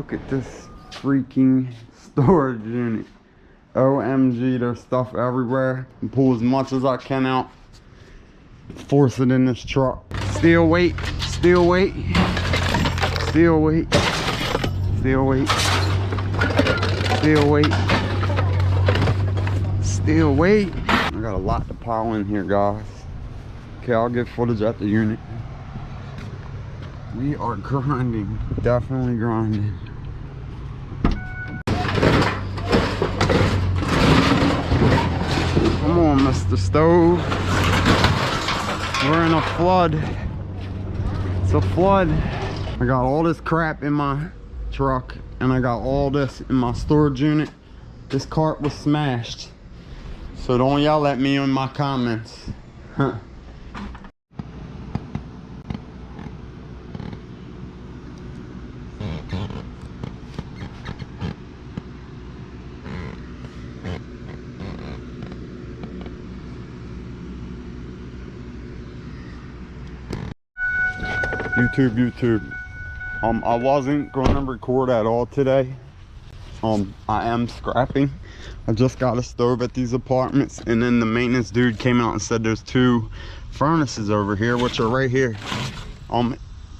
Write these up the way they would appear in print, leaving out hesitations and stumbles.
Look at this freaking storage unit. OMG, there's stuff everywhere. And pull as much as I can out. Force it in this truck. Steel weight, steel weight, steel weight, steel weight, steel weight, steel weight. I got a lot to pile in here, guys. Okay, I'll get footage at the unit. We are grinding, definitely grinding. Come on, Mr. Stove. We're in a flood. It's a flood. I got all this crap in my truck and I got all this in my storage unit. This cart was smashed. So don't yell at me in my comments. Huh. YouTube. I wasn't going to record at all today. I am scrapping. I just got a stove at these apartments, and then the maintenance dude came out and said there's 2 furnaces over here, which are right here.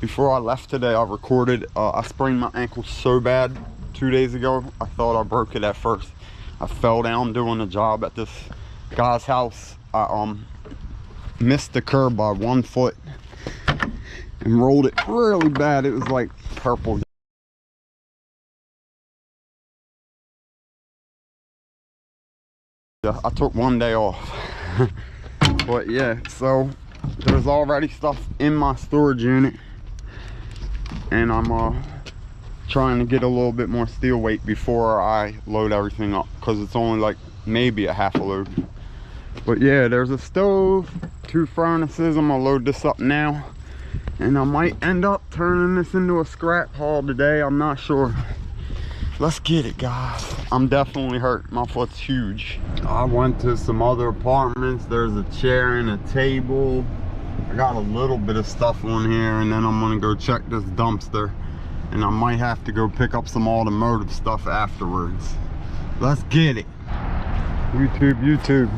Before I left today, I recorded. I sprained my ankle so bad 2 days ago. I thought I broke it at first. I fell down doing a job at this guy's house. I missed the curb by 1 foot and rolled it really bad. It was like purple. I took 1 day off. But yeah, so there's already stuff in my storage unit, and I'm trying to get a little bit more steel weight before I load everything up, because it's only like maybe a half a load. But yeah, there's a stove, 2 furnaces. I'm gonna load this up now, and I might end up turning this into a scrap haul today. I'm not sure. Let's get it, guys. I'm definitely hurt. My foot's huge. I went to some other apartments. There's a chair and a table. I got a little bit of stuff on here, and then I'm gonna go check this dumpster, and I might have to go pick up some automotive stuff afterwards. Let's get it. YouTube.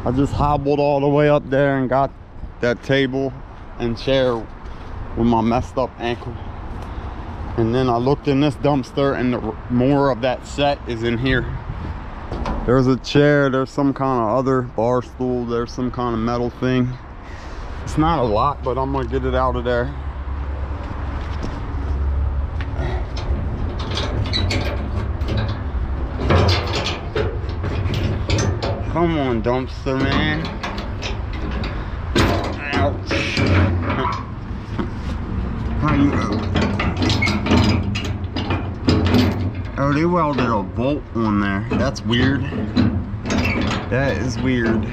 I just hobbled all the way up there and got that table and chair with my messed up ankle, and then I looked in this dumpster, and more of that set is in here. There's a chair, there's some kind of other bar stool, there's some kind of metal thing. It's not a lot, but I'm gonna get it out of there. Come on, dumpster man. Ouch. How you go? Oh, they welded a bolt on there. That's weird. That is weird.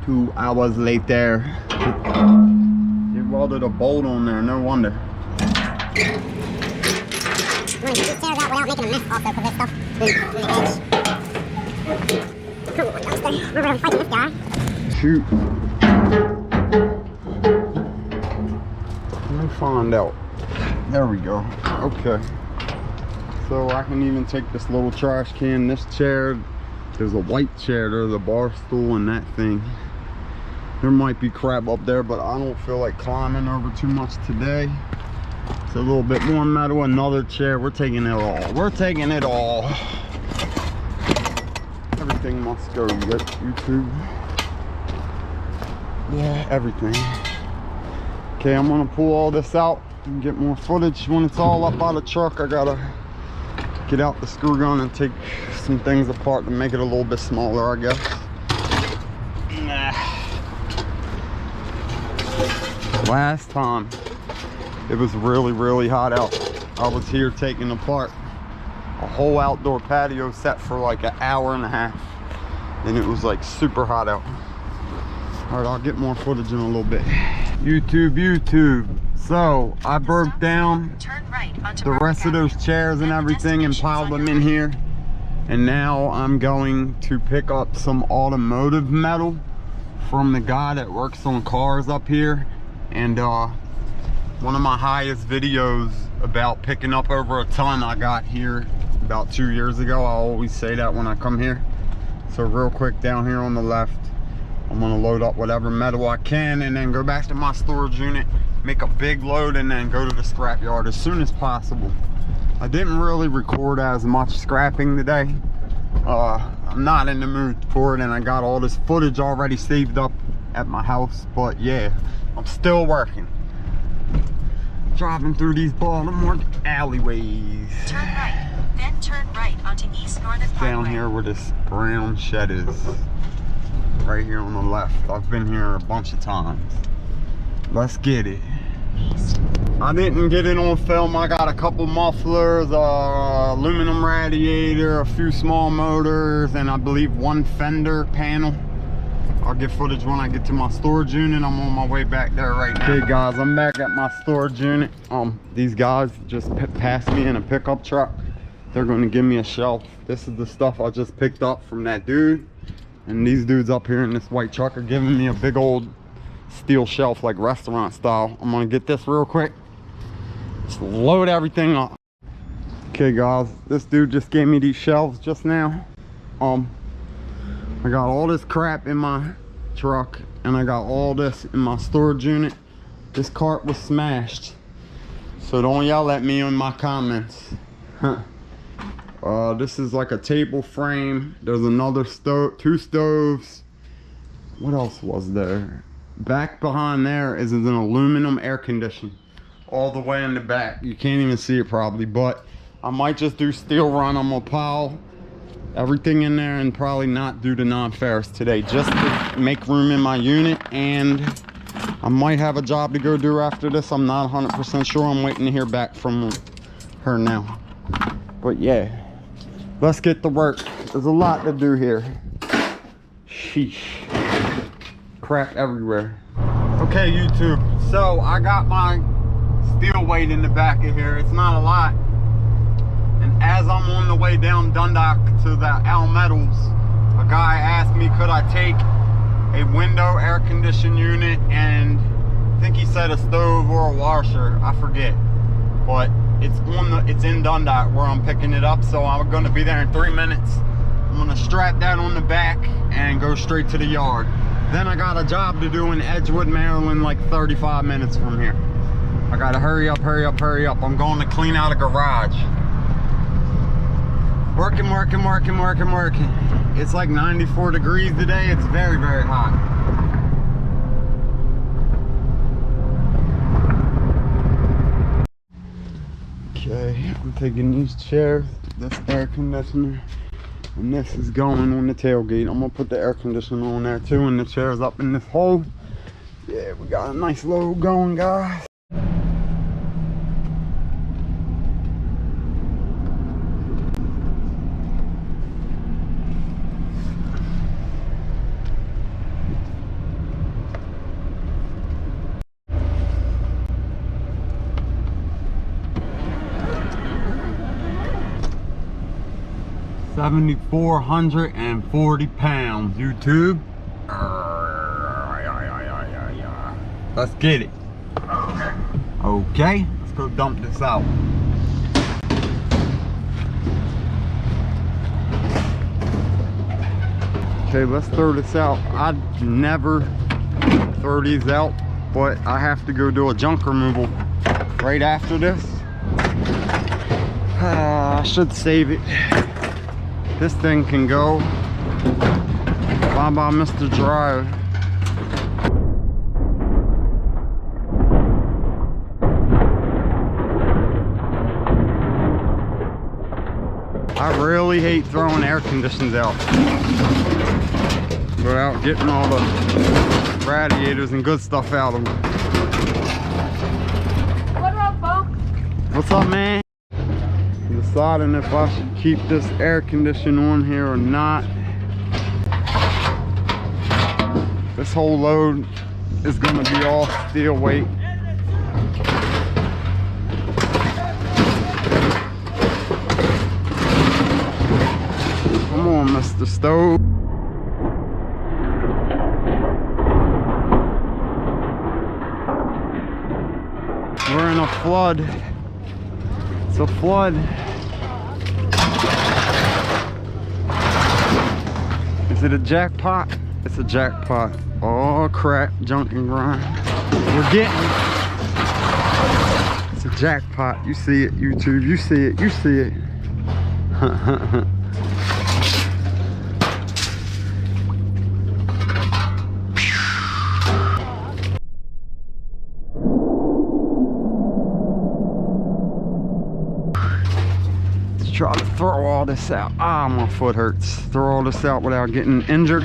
2 hours later. They welded a bolt on there, no wonder. I'm gonna get these chairs out without making a mess also, because this stuff is in the edge. Come on, dumpster. We're really fighting this guy. Shoot. Let me find out. There we go. Okay. So I can even take this little trash can, this chair. There's a white chair, there's a bar stool and that thing. There might be crap up there, but I don't feel like climbing over too much today. It's a little bit more metal, another chair. We're taking it all. We're taking it all. Everything must go, YouTube. Yeah, everything. Okay, I'm gonna pull all this out and get more footage. When it's all up by the truck, I gotta get out the screw gun and take some things apart to make it a little bit smaller, I guess. Last time it was really hot out. I was here taking apart a whole outdoor patio set for like an hour and a half, and it was like super hot out. All right, I'll get more footage in a little bit. YouTube. So I broke down the rest of those chairs and everything and piled them in here, and now I'm going to pick up some automotive metal from the guy that works on cars up here, and One of my highest videos about picking up over a ton I got here about 2 years ago. I always say that when I come here. So real quick, down here on the left, I'm gonna load up whatever metal I can and then go back to my storage unit, make a big load, and then go to the scrap yard as soon as possible. I didn't really record as much scrapping today. I'm not in the mood for it, and I got all this footage already saved up at my house, but yeah, I'm still working. Driving through these Baltimore alleyways. Turn right, then turn right onto East Northern Parkway. Down here where this brown shed is. Right here on the left. I've been here a bunch of times. Let's get it. East. I didn't get it on film. I got a couple mufflers, aluminum radiator, a few small motors, and I believe one fender panel. I'll get footage when I get to my storage unit. I'm on my way back there right now. Okay guys, I'm back at my storage unit. These guys just passed me in a pickup truck. They're going to give me a shelf. This is the stuff I just picked up from that dude. And these dudes up here in this white truck are giving me a big old steel shelf, like restaurant style. I'm gonna get this real quick. Just load everything up. Okay guys, this dude just gave me these shelves just now. I got all this crap in my truck and I got all this in my storage unit. This cart was smashed, so don't yell at me in my comments. This is like a table frame. There's another stove, 2 stoves. What else was there? Back behind there is an aluminum air conditioner all the way in the back. You can't even see it probably, but I might just do steel run. I'm gonna pile everything in there and probably not do the non-ferrous today, just to make room in my unit. And I might have a job to go do after this. I'm not 100% sure. I'm waiting to hear back from her now. But yeah, let's get to work. There's a lot to do here. Sheesh. Crap everywhere. Okay YouTube, so I got my steel weight in the back of here. It's not a lot, and as I'm on the way down Dundalk to the Al Metals, a guy asked me could I take a window air conditioning unit and I think he said a stove or a washer, I forget, but it's in Dundalk where I'm picking it up. So I'm going to be there in 3 minutes. I'm going to strap that on the back and go straight to the yard. Then I got a job to do in Edgewood, Maryland, like 35 minutes from here. I gotta hurry up, hurry up, hurry up. I'm going to clean out a garage. Working. It's like 94 degrees today. It's very, very hot. Okay, I'm taking these chairs, this air conditioner, and this is going on the tailgate. I'm gonna put the air conditioner on there too, and the chair's up in this hole. Yeah, we got a nice load going, guys. $7,440 pounds, YouTube. Let's get it. Okay, let's go dump this out. Okay, let's throw this out. I never throw these out, but I have to go do a junk removal right after this. I should save it. This thing can go. Bye-bye, Mr. Dryer. I really hate throwing air conditioners out without getting all the radiators and good stuff out of them. What up, Bo? What's up, man? I'm deciding if I should keep this air conditioner on here or not. This whole load is going to be all steel weight. Come on, Mr. Stove. We're in a flood. It's a flood. Is it a jackpot? It's a jackpot. Oh crap, junk and grind. We're getting. It's a jackpot. You see it, YouTube. You see it. You see it. Try to throw all this out. Ah, my foot hurts. Throw all this out without getting injured.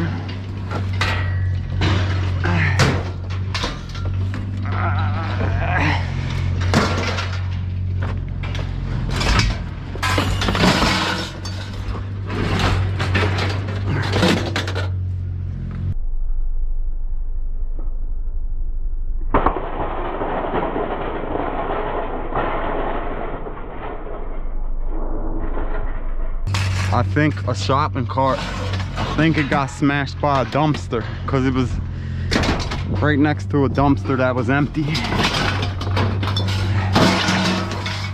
I think a shopping cart, I think it got smashed by a dumpster because it was right next to a dumpster that was empty.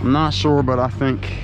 I'm not sure, but I think.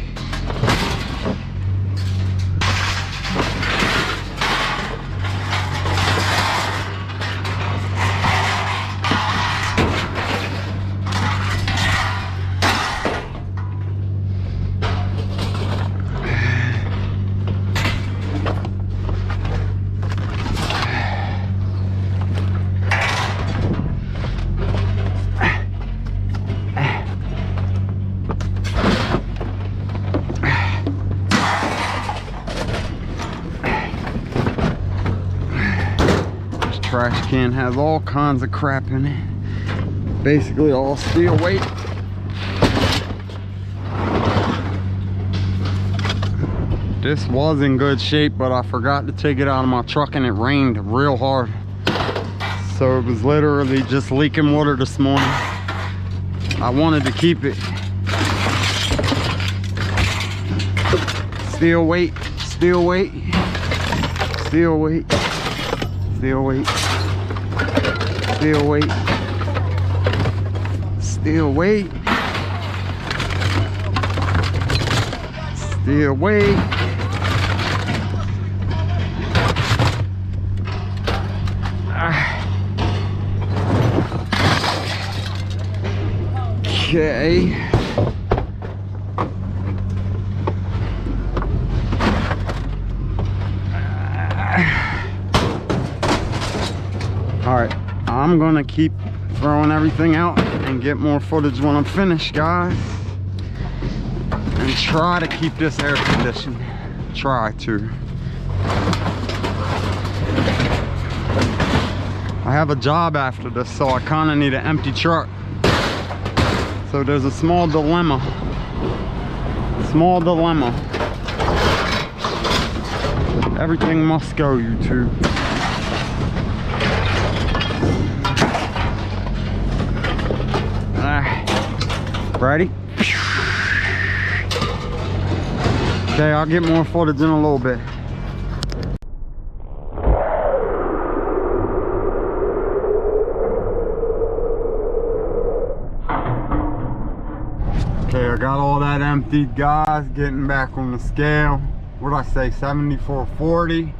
Trash can has all kinds of crap in it. Basically all steel weight. This was in good shape, but I forgot to take it out of my truck and it rained real hard. So it was literally just leaking water this morning. I wanted to keep it. Steel weight, steel weight, steel weight. Steel weight, steel weight, steel weight, steel weight. Okay. Alright, I'm gonna keep throwing everything out and get more footage when I'm finished, guys. And try to keep this air conditioned. Try to. I have a job after this, so I kinda need an empty truck. So there's a small dilemma. Small dilemma. Everything must go, YouTube. Ready? Okay, I'll get more footage in a little bit. Okay, I got all that emptied, guys. Getting back on the scale. What did I say? 7440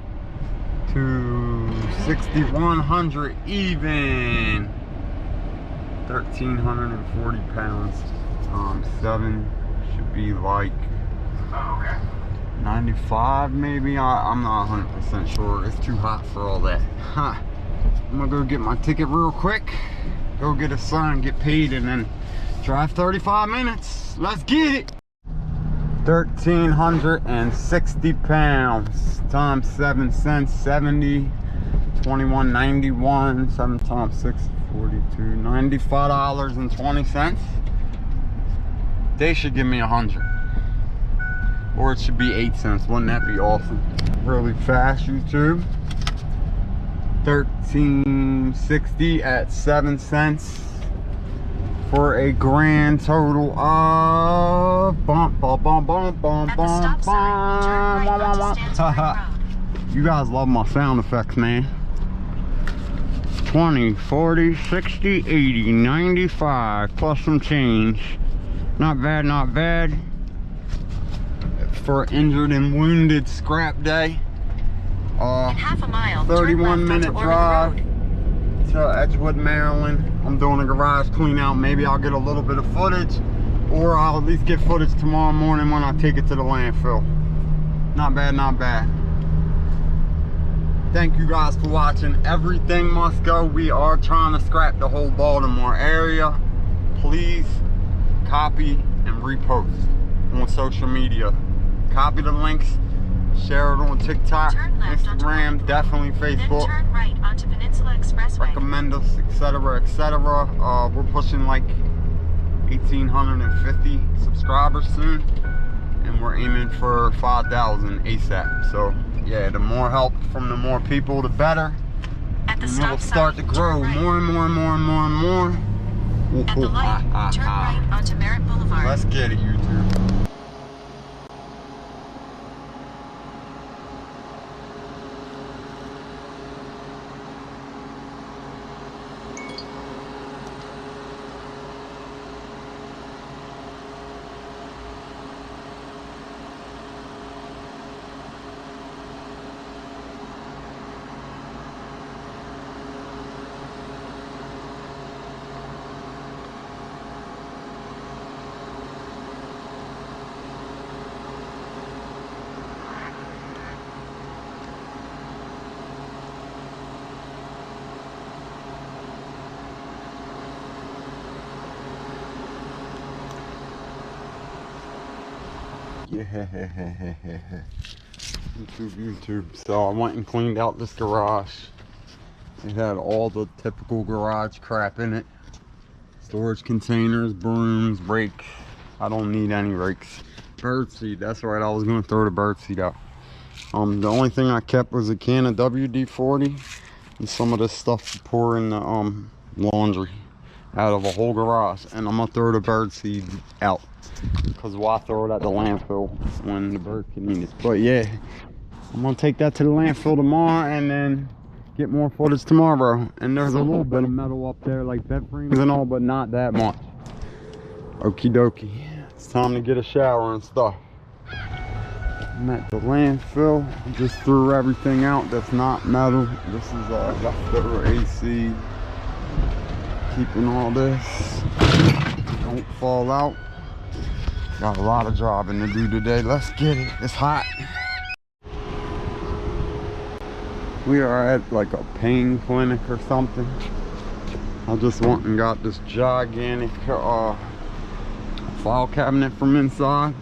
to 6100 even. 1,340 pounds. 7 should be like 95 maybe. I'm not 100% sure. It's too hot for all that. Huh. I'm gonna go get my ticket real quick, go get a sign, get paid, and then drive 35 minutes. Let's get it. 1,360 pounds times 7 cents, 70, 21.91. 7 times 6, 42, $95.20. They should give me 100, or it should be 8 cents. Wouldn't that be awesome? Really fast, YouTube. 1360 at 7 cents for a grand total of You guys love my sound effects, man. 20, 40, 60, 80, 95 plus some change. Not bad, not bad. For injured and wounded scrap day. In half a mile, 31-minute drive to Edgewood, Maryland. I'm doing a garage clean out. Maybe I'll get a little bit of footage, or I'll at least get footage tomorrow morning when I take it to the landfill. Not bad, not bad. Thank you guys for watching. Everything must go. We are trying to scrap the whole Baltimore area. Please copy and repost on social media. Copy the links, share it on TikTok, Instagram, definitely Facebook. Then turn right onto Peninsula Expressway. Recommend us, etc., etc. We're pushing like 1,850 subscribers soon, and we're aiming for 5,000 ASAP. So yeah, the more help from the more people, the better. At the And stop it'll start to sign, grow turn right. more and more and more and more and more. At the light, turn right onto Merritt Boulevard. Let's get it, YouTube. Yeah, YouTube. So I went and cleaned out this garage. It had all the typical garage crap in it. Storage containers, brooms, rakes. I don't need any rakes. Birdseed, that's right, I was gonna throw the birdseed out. The only thing I kept was a can of WD-40 and some of this stuff to pour in the laundry out of a whole garage. And I'm gonna throw the birdseed out, because why throw it at the landfill when the bird can eat it? But yeah, I'm gonna take that to the landfill tomorrow and then get more footage tomorrow. And there's a little bit of metal up there, like bed frames and all, but not that much. Okie dokie, it's time to get a shower and stuff. I'm at the landfill. I just threw everything out that's not metal. This is leftover AC. Keeping all this. Don't fall out. Got a lot of driving to do today. Let's get it. It's hot. We are at like a pain clinic or something. I just went and got this gigantic file cabinet from inside.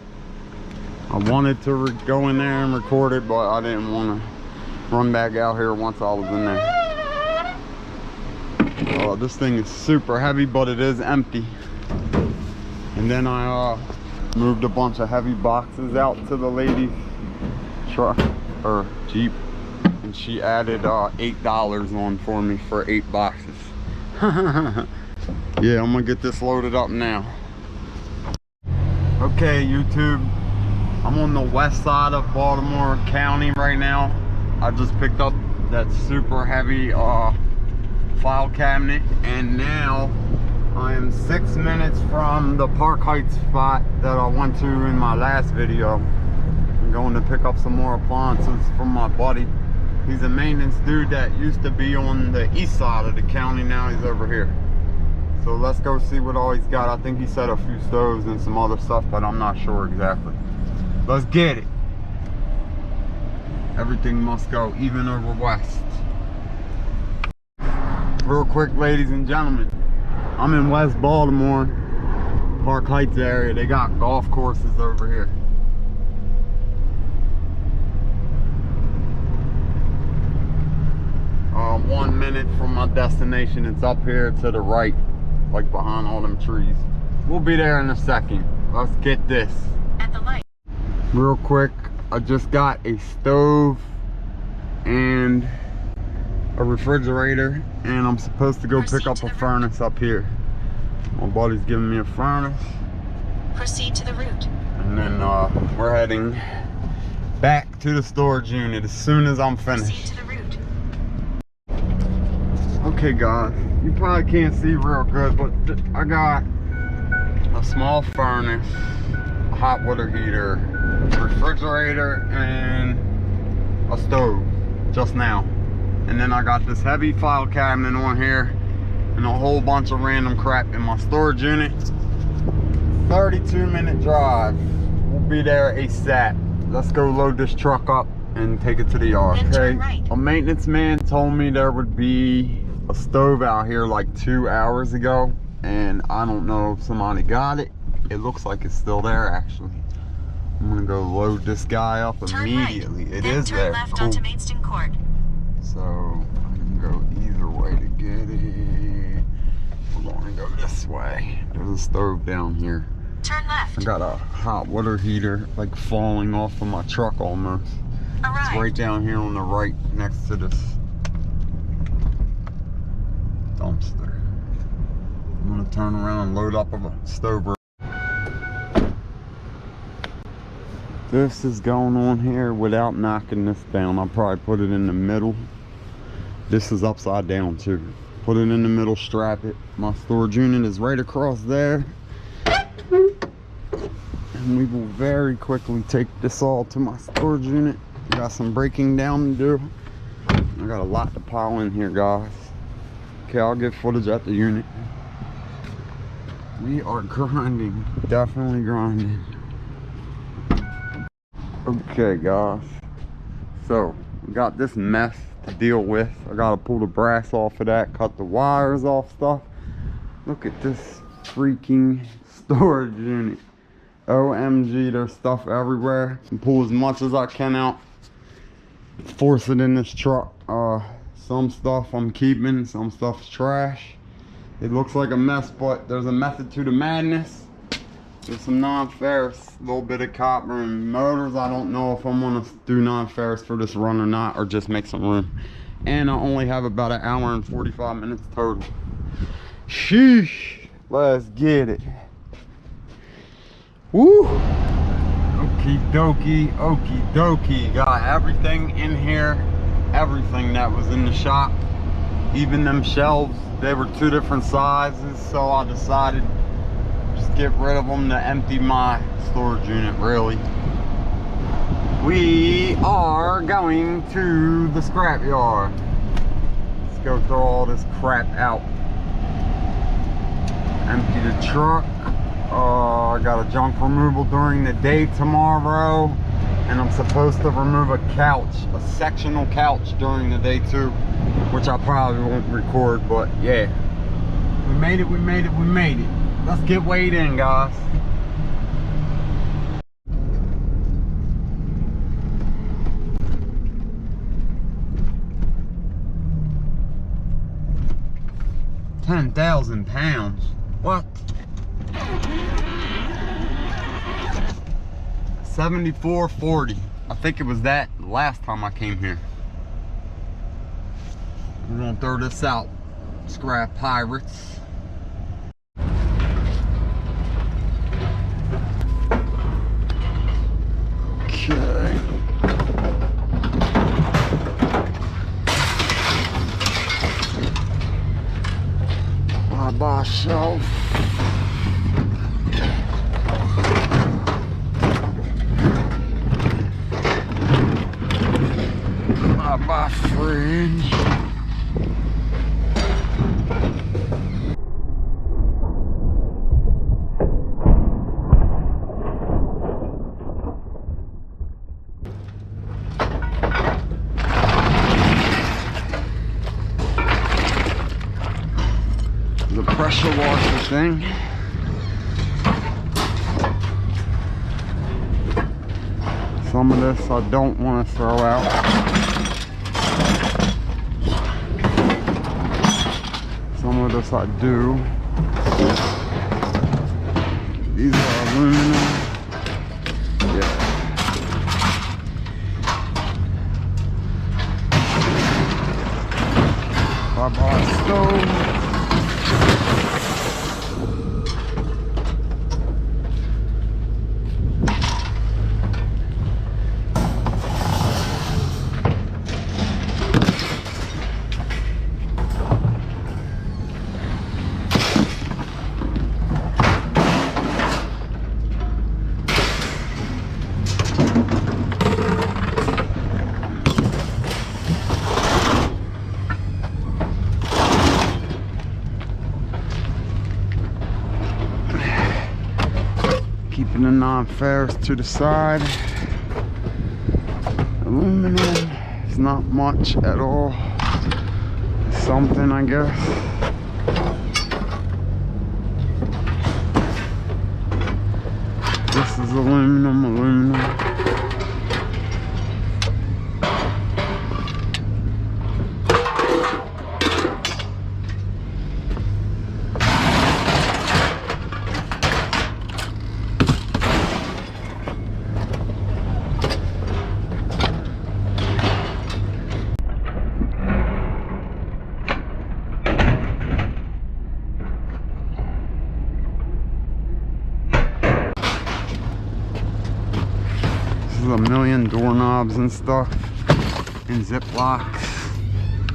I wanted to go in there and record it, but I didn't want to run back out here once I was in there. This thing is super heavy, but it is empty. And then I moved a bunch of heavy boxes out to the lady's truck or Jeep, and she added $8 on for me for 8 boxes. Yeah, I'm gonna get this loaded up now. Okay, YouTube, I'm on the west side of Baltimore County right now. I just picked up that super heavy file cabinet, and now I am 6 minutes from the Park Heights spot that I went to in my last video. I'm going to pick up some more appliances from my buddy. He's a maintenance dude that used to be on the east side of the county. Now he's over here. So let's go see what all he's got. I think he said a few stoves and some other stuff, but I'm not sure exactly. Let's get it. Everything must go, even over west. Real quick, ladies and gentlemen, I'm in West Baltimore, Park Heights area. They got golf courses over here. I'm 1 minute from my destination. It's up here to the right, like behind all them trees. We'll be there in a second. Let's get this. At the light. Real quick, I just got a stove and a refrigerator, and I'm supposed to go pick up a furnace up here. My buddy's giving me a furnace. Proceed to the route. And then we're heading back to the storage unit as soon as I'm Proceed finished. to the route. Okay guys, you probably can't see real good, but I got a small furnace, a hot water heater, refrigerator, and a stove just now. And then I got this heavy file cabinet on here and a whole bunch of random crap in my storage unit. 32-minute drive. We'll be there ASAP. Let's go load this truck up and take it to the yard. Okay, right. A maintenance man told me there would be a stove out here like 2 hours ago, and I don't know if somebody got it. It looks like it's still there actually. I'm gonna go load this guy up immediately. Right. It then is turn there. left Cool. onto Maidstone Court. So I can go either way to get it. We're gonna go this way. There's a stove down here. Turn left. I got a hot water heater like falling off of my truck almost. Arrived. It's right down here on the right next to this dumpster. I'm gonna turn around and load up a stove. This is going on here without knocking this down. I'll probably put it in the middle. This is upside down too. Put it in the middle, strap it. My storage unit is right across there. And we will very quickly take this all to my storage unit. Got some breaking down to do. I got a lot to pile in here, guys. Okay, I'll get footage at the unit. We are grinding, definitely grinding. Okay guys, so we got this mess to deal with. I gotta pull the brass off of that, cut the wires off stuff. Look at this freaking storage unit. OMG, there's stuff everywhere. And pull as much as I can out, force it in this truck. Some stuff I'm keeping, some stuff's trash. It looks like a mess, but there's a method to the madness. There's some non-ferrous, a little bit of copper and motors. I don't know if I'm gonna do non-ferrous for this run or not, or just make some room. And I only have about an hour and 45 minutes total. Sheesh, let's get it. Woo! Okie dokie. Got everything in here, everything that was in the shop. Even them shelves, they were 2 different sizes, so I decided just get rid of them to empty my storage unit, really. We are going to the scrap yard. Let's go throw all this crap out. Empty the truck. I got a junk removal during the day tomorrow, and I'm supposed to remove a couch, a sectional couch during the day too, which I probably won't record, but yeah. We made it. Let's get weighed in, guys. £10,000. What? 74.40. I think it was that last time I came here. We're gonna throw this out. Scrap pirates. Okay. Bye-bye shelf. Bye-bye fridge. The pressure washer thing. Some of this I don't want to throw out. Some of this I do. These are aluminum. Yeah. Bye-bye stove. Keeping the non-ferrous to the side. Aluminum is not much at all. It's something, I guess. This is aluminum. A million doorknobs and stuff and Ziplocs.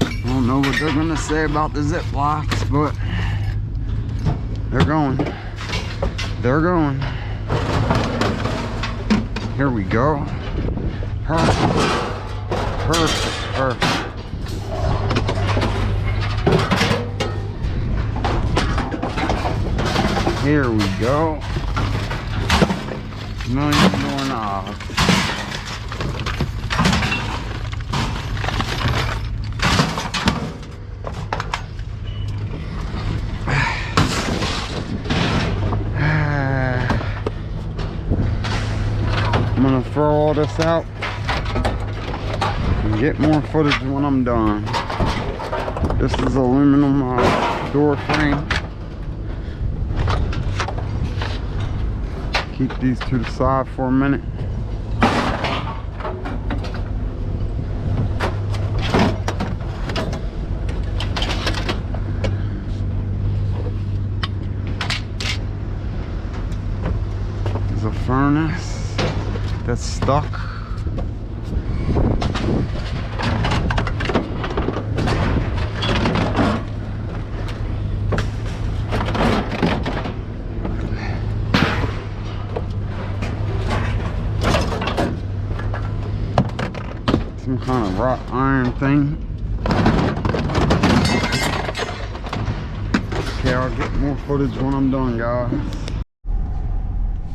I don't know what they're gonna say about the Ziplocs, but they're going. They're going. Here we go. Perfect. Perfect. Perfect. Here we go. Million doorknobs. I'm gonna throw all this out and get more footage when I'm done. This is aluminum door frame. Keep these to the side for a minute. There's a furnace that's stuck. Some kind of wrought iron thing. Okay, I'll get more footage when I'm done, guys.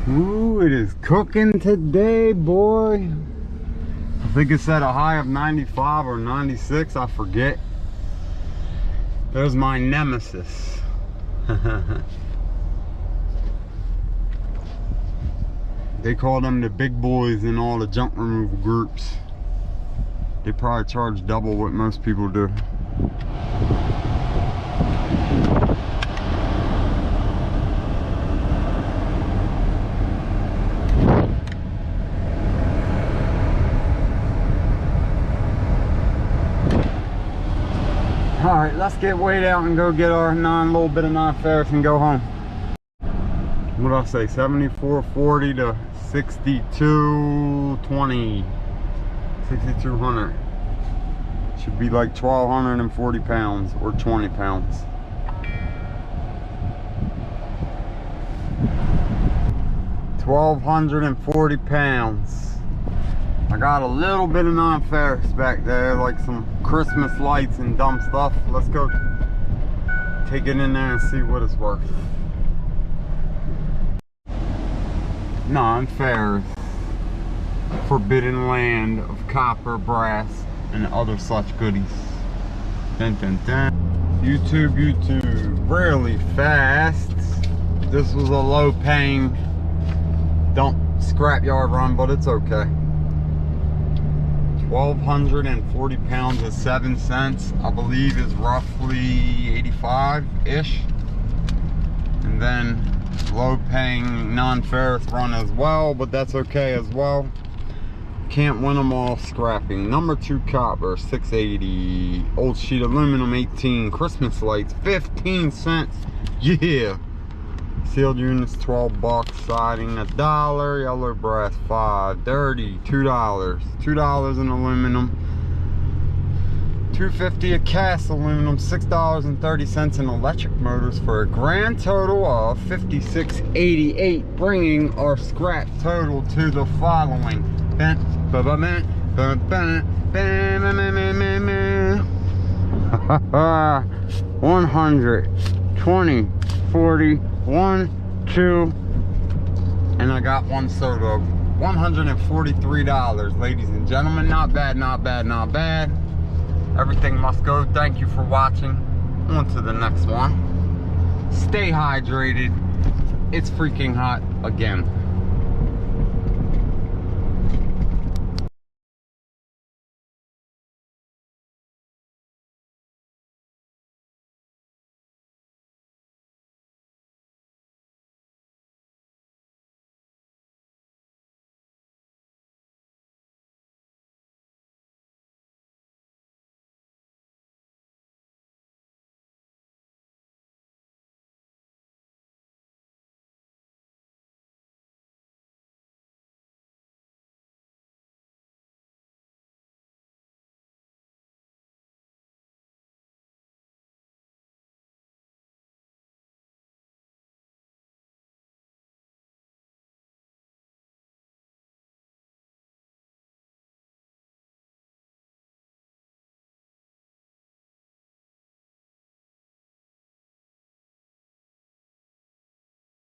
Ooh, it is cooking today, boy. I think it's at a high of 95 or 96, I forget. There's my nemesis. They call them the big boys in all the junk removal groups. They probably charge double what most people do. Alright, let's get weighed out and go get our little bit of non-ferrous and go home. What did I say? 74.40 to 62.20. 6,200. Should be like 1,240 pounds or 20 pounds. £1,240. I got a little bit of non-ferrous back there, like some Christmas lights and dumb stuff. Let's go take it in there and see what it's worth. Non-ferrous. Forbidden land of copper, brass, and other such goodies. Dun, dun, dun. YouTube. Really fast. This was a low-paying dump scrapyard run, but it's okay. 1,240 pounds at 7 cents, I believe, is roughly 85-ish. And then low-paying non-ferrous run as well, but that's okay as well. Can't win them all scrapping. Number 2 copper, 680. Old sheet aluminum, 18. Christmas lights, 15 cents. Yeah. Sealed units, 12 bucks. Siding, $1. Yellow brass, 5. Dirty, $2. $2 in aluminum. $2.50 a cast aluminum. $6.30 in electric motors for a grand total of $56.88, bringing our scrap total to the following: 100, 20, 40, 1, 2, And I got one soda. $143, ladies and gentlemen. Not bad, not bad, not bad. Everything must go. Thank you for watching. On to the next one. Stay hydrated. It's freaking hot again.